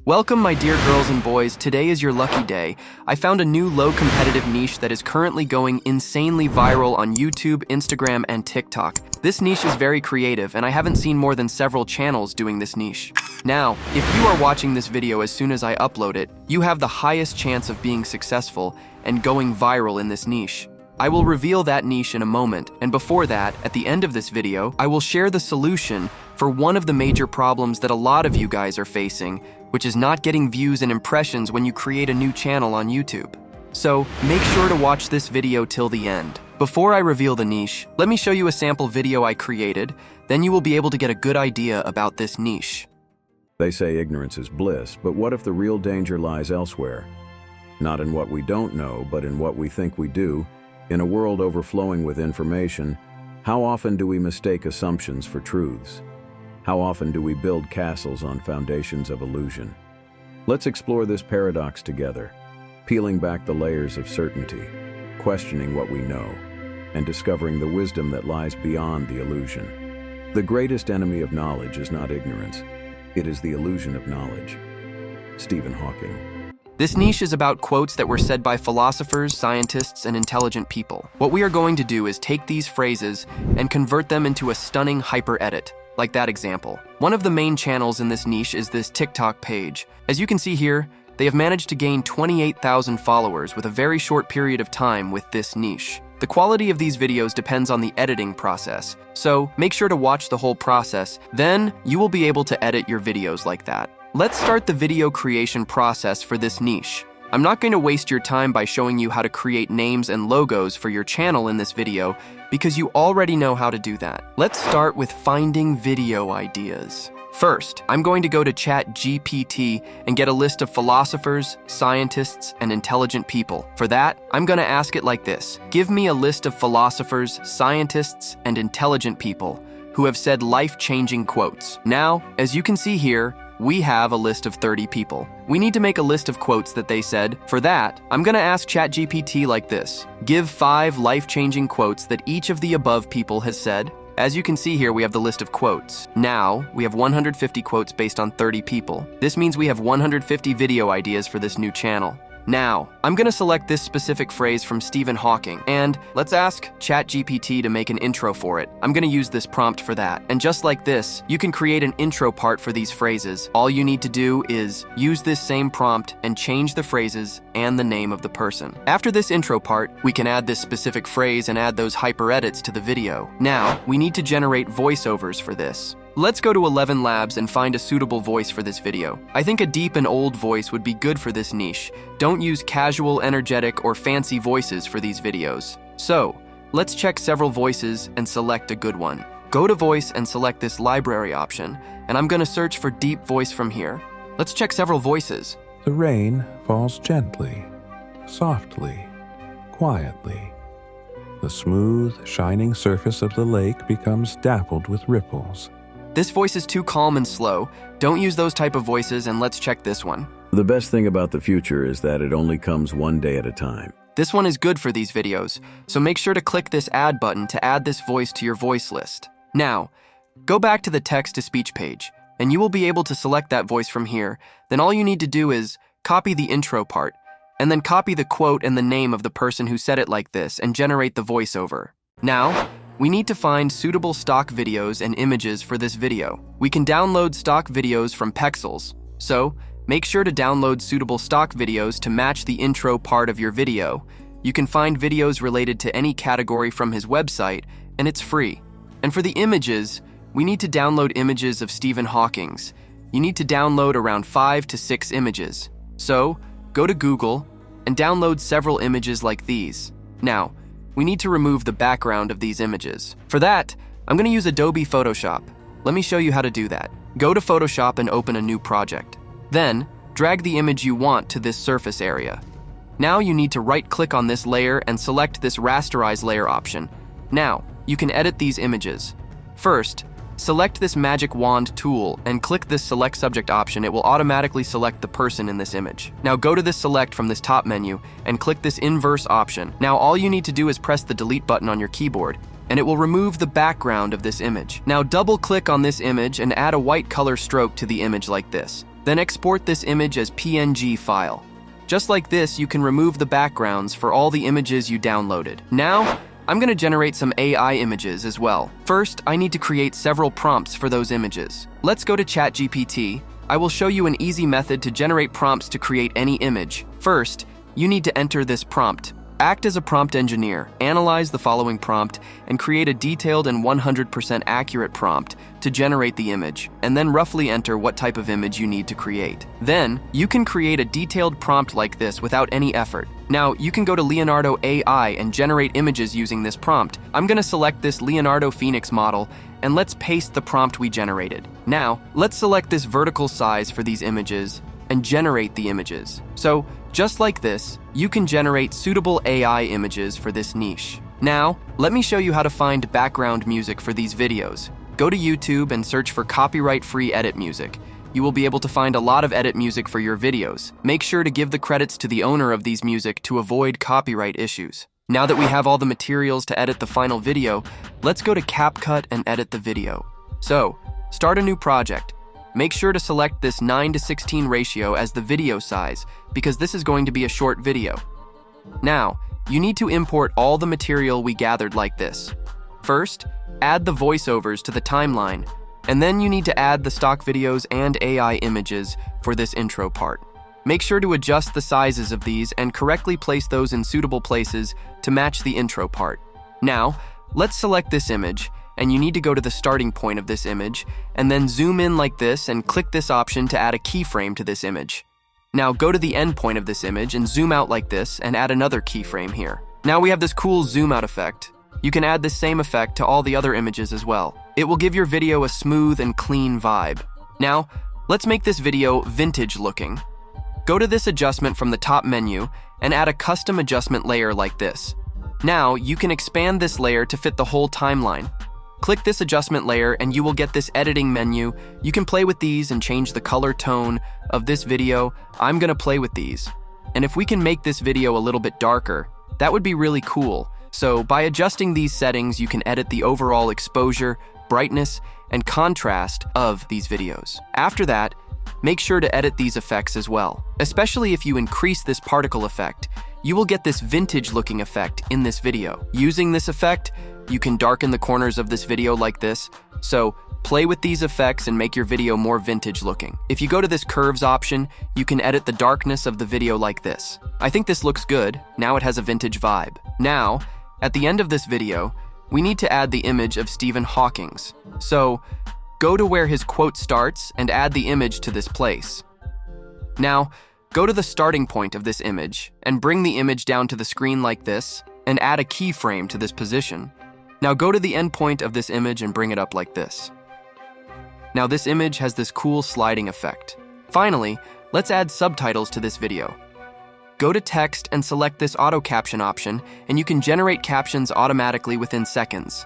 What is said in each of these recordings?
Welcome, my dear girls and boys. Today is your lucky day. I found a new low competitive niche that is currently going insanely viral on YouTube, Instagram, and TikTok. This niche is very creative, and I haven't seen more than several channels doing this niche. Now, if you are watching this video as soon as I upload it, you have the highest chance of being successful and going viral in this niche. I will reveal that niche in a moment, and before that, at the end of this video, I will share the solution for one of the major problems that a lot of you guys are facing, which is not getting views and impressions when you create a new channel on YouTube. So, make sure to watch this video till the end. Before I reveal the niche, let me show you a sample video I created, then you will be able to get a good idea about this niche. They say ignorance is bliss, but what if the real danger lies elsewhere? Not in what we don't know, but in what we think we do. In a world overflowing with information, how often do we mistake assumptions for truths? How often do we build castles on foundations of illusion? Let's explore this paradox together, peeling back the layers of certainty, questioning what we know, and discovering the wisdom that lies beyond the illusion. The greatest enemy of knowledge is not ignorance, it is the illusion of knowledge. Stephen Hawking. This niche is about quotes that were said by philosophers, scientists, and intelligent people. What we are going to do is take these phrases and convert them into a stunning hyper-edit, like that example. One of the main channels in this niche is this TikTok page. As you can see here, they have managed to gain 28,000 followers with a very short period of time with this niche. The quality of these videos depends on the editing process, so make sure to watch the whole process, then you will be able to edit your videos like that. Let's start the video creation process for this niche. I'm not going to waste your time by showing you how to create names and logos for your channel in this video because you already know how to do that. Let's start with finding video ideas. First, I'm going to go to ChatGPT and get a list of philosophers, scientists, and intelligent people. For that, I'm going to ask it like this. Give me a list of philosophers, scientists, and intelligent people who have said life-changing quotes. Now, as you can see here, we have a list of 30 people. We need to make a list of quotes that they said. For that, I'm going to ask ChatGPT like this. Give 5 life-changing quotes that each of the above people has said. As you can see here, we have the list of quotes. Now, we have 150 quotes based on 30 people. This means we have 150 video ideas for this new channel. Now, I'm going to select this specific phrase from Stephen Hawking, and let's ask ChatGPT to make an intro for it. I'm going to use this prompt for that. And just like this, you can create an intro part for these phrases. All you need to do is use this same prompt and change the phrases and the name of the person. After this intro part, we can add this specific phrase and add those hyper edits to the video. Now, we need to generate voiceovers for this. Let's go to 11 Labs and find a suitable voice for this video. I think a deep and old voice would be good for this niche. Don't use casual, energetic, or fancy voices for these videos. So, let's check several voices and select a good one. Go to Voice and select this library option, and I'm going to search for deep voice from here. Let's check several voices. The rain falls gently, softly, quietly. The smooth, shining surface of the lake becomes dappled with ripples. This voice is too calm and slow. Don't use those type of voices, and let's check this one. The best thing about the future is that it only comes one day at a time. This one is good for these videos, so make sure to click this add button to add this voice to your voice list. Now, go back to the text-to-speech page, and you will be able to select that voice from here. Then all you need to do is copy the intro part, and then copy the quote and the name of the person who said it like this, and generate the voiceover. Now, we need to find suitable stock videos and images for this video. We can download stock videos from Pexels, so make sure to download suitable stock videos to match the intro part of your video. You can find videos related to any category from his website, and it's free. And for the images, we need to download images of Stephen Hawking's. You need to download around 5 to 6 images. So, go to Google and download several images like these. Now, we need to remove the background of these images. For that, I'm going to use Adobe Photoshop. Let me show you how to do that. Go to Photoshop and open a new project. Then, drag the image you want to this surface area. Now you need to right-click on this layer and select this rasterize layer option. Now, you can edit these images. First, select this magic wand tool and click this select subject option. It will automatically select the person in this image. Now go to this select from this top menu and click this inverse option. Now all you need to do is press the delete button on your keyboard and it will remove the background of this image. Now double click on this image and add a white color stroke to the image like this. Then export this image as PNG file. Just like this, you can remove the backgrounds for all the images you downloaded. Now, I'm going to generate some AI images as well. First, I need to create several prompts for those images. Let's go to ChatGPT. I will show you an easy method to generate prompts to create any image. First, you need to enter this prompt. Act as a prompt engineer, analyze the following prompt, and create a detailed and 100% accurate prompt to generate the image, and then roughly enter what type of image you need to create. Then, you can create a detailed prompt like this without any effort. Now, you can go to Leonardo AI and generate images using this prompt. I'm going to select this Leonardo Phoenix model, and let's paste the prompt we generated. Now, let's select this vertical size for these images and generate the images. So, just like this, you can generate suitable AI images for this niche. Now, let me show you how to find background music for these videos. Go to YouTube and search for copyright-free edit music. You will be able to find a lot of edit music for your videos. Make sure to give the credits to the owner of these music to avoid copyright issues. Now that we have all the materials to edit the final video, let's go to CapCut and edit the video. So, start a new project. Make sure to select this 9:16 ratio as the video size, because this is going to be a short video. Now, you need to import all the material we gathered like this. First, add the voiceovers to the timeline, and then you need to add the stock videos and AI images for this intro part. Make sure to adjust the sizes of these and correctly place those in suitable places to match the intro part. Now, let's select this image, and you need to go to the starting point of this image, and then zoom in like this and click this option to add a keyframe to this image. Now go to the end point of this image and zoom out like this and add another keyframe here. Now we have this cool zoom out effect. You can add this same effect to all the other images as well. It will give your video a smooth and clean vibe. Now, let's make this video vintage looking. Go to this adjustment from the top menu and add a custom adjustment layer like this. Now you can expand this layer to fit the whole timeline. Click this adjustment layer and you will get this editing menu. You can play with these and change the color tone of this video. I'm gonna play with these. And if we can make this video a little bit darker, that would be really cool. So by adjusting these settings, you can edit the overall exposure, brightness, and contrast of these videos. After that, make sure to edit these effects as well. Especially if you increase this particle effect, you will get this vintage looking effect in this video. Using this effect, you can darken the corners of this video like this. So play with these effects and make your video more vintage looking. If you go to this curves option, you can edit the darkness of the video like this. I think this looks good. Now it has a vintage vibe. Now, at the end of this video, we need to add the image of Stephen Hawking. So go to where his quote starts and add the image to this place. Now, go to the starting point of this image and bring the image down to the screen like this and add a keyframe to this position. Now go to the end point of this image and bring it up like this. Now this image has this cool sliding effect. Finally, let's add subtitles to this video. Go to text and select this auto caption option, and you can generate captions automatically within seconds.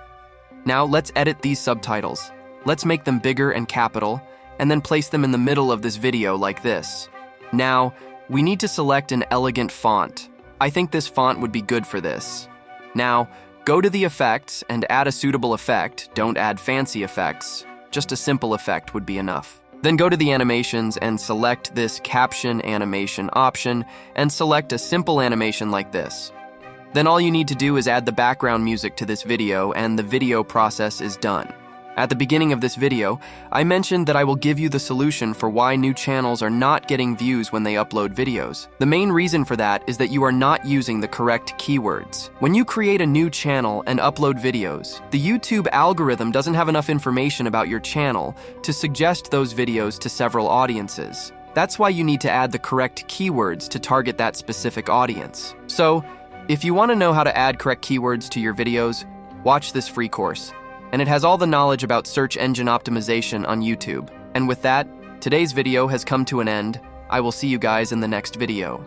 Now let's edit these subtitles. Let's make them bigger and capital, and then place them in the middle of this video like this. Now, we need to select an elegant font. I think this font would be good for this. Now, go to the effects and add a suitable effect. Don't add fancy effects. Just a simple effect would be enough. Then go to the animations and select this caption animation option and select a simple animation like this. Then all you need to do is add the background music to this video and the video process is done. At the beginning of this video, I mentioned that I will give you the solution for why new channels are not getting views when they upload videos. The main reason for that is that you are not using the correct keywords. When you create a new channel and upload videos, the YouTube algorithm doesn't have enough information about your channel to suggest those videos to several audiences. That's why you need to add the correct keywords to target that specific audience. So, if you want to know how to add correct keywords to your videos, watch this free course. And it has all the knowledge about search engine optimization on YouTube. And with that, today's video has come to an end. I will see you guys in the next video.